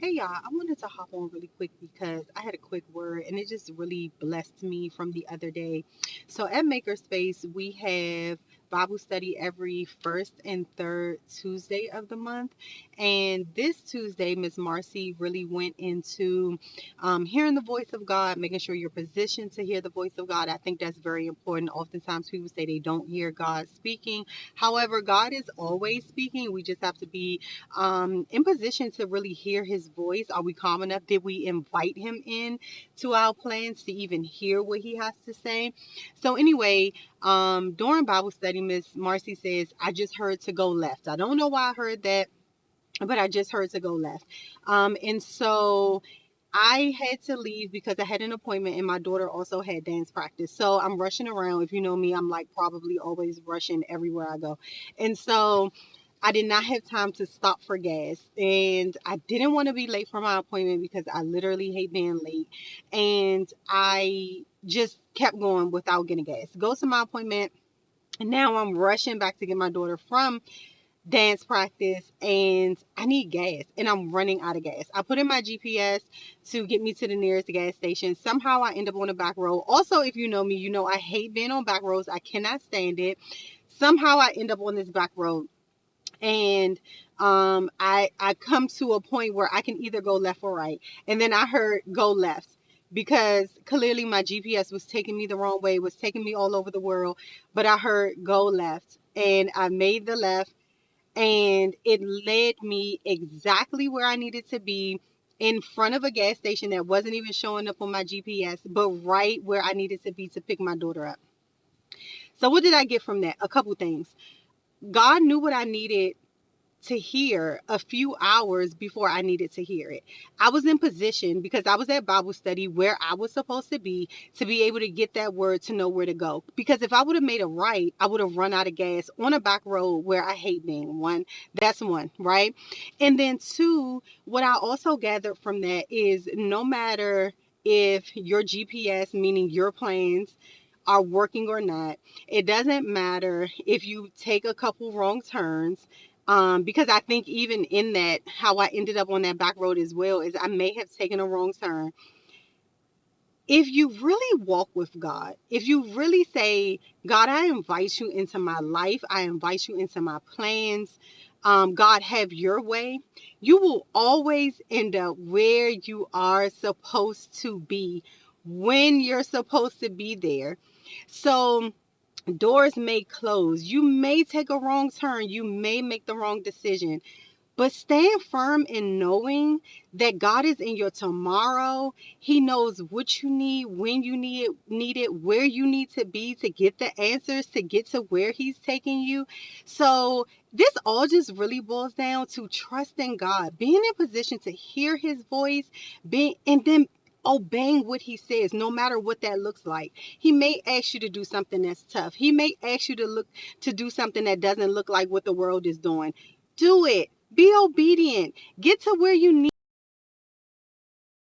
Hey y'all, I wanted to hop on really quick because I had a quick word and it just really blessed me from the other day. So at Makerspace, we have Bible study every first and third Tuesday of the month. And this Tuesday, Miss Marcy really went into hearing the voice of God, making sure you're positioned to hear the voice of God. I think that's very important. Oftentimes people say they don't hear God speaking. However, God is always speaking. We just have to be in position to really hear his voice. Are we calm enough? Did we invite him in to our plans to even hear what he has to say? So anyway, during Bible study, Miss Marcy says, I just heard to go left. I don't know why I heard that, but I just heard to go left. And so I had to leave because I had an appointment and my daughter also had dance practice. So I'm rushing around. If you know me, I'm like probably always rushing everywhere I go. And so I did not have time to stop for gas. And I didn't want to be late for my appointment because I literally hate being late. And I just kept going without getting gas. Go to my appointment. And now I'm rushing back to get my daughter from dance practice and I need gas and I'm running out of gas. I put in my GPS to get me to the nearest gas station. Somehow I end up on a back road. Also, if you know me, you know I hate being on back roads. I cannot stand it. Somehow I end up on this back road and I come to a point where I can either go left or right. And then I heard go left because clearly my GPS was taking me the wrong way, was taking me all over the world, but I heard go left and I made the left and it led me exactly where I needed to be in front of a gas station that wasn't even showing up on my GPS, but right where I needed to be to pick my daughter up. So, what did I get from that? A couple things. God knew what I needed to hear a few hours before I needed to hear it. I was in position because I was at Bible study where I was supposed to be able to get that word to know where to go. Because if I would have made a right, I would have run out of gas on a back road where I hate being. That's one, right? And then two, what I also gathered from that is no matter if your GPS, meaning your plans, are working or not. It doesn't matter if you take a couple wrong turns, because I think even in that, how I ended up on that back road as well is I may have taken a wrong turn. If you really walk with God, if you really say, God, I invite you into my life, I invite you into my plans, God, have your way, you will always end up where you are supposed to be when you're supposed to be there. So, doors may close. You may take a wrong turn. You may make the wrong decision. But stand firm in knowing that God is in your tomorrow. He knows what you need, when you need it, where you need to be to get the answers, to get to where He's taking you. So this all just really boils down to trusting God, being in position to hear His voice, being and then obeying what He says, no matter what that looks like. He may ask you to do something that's tough. He may ask you to do something that doesn't look like what the world is doing. Do it. Be obedient. Get to where you need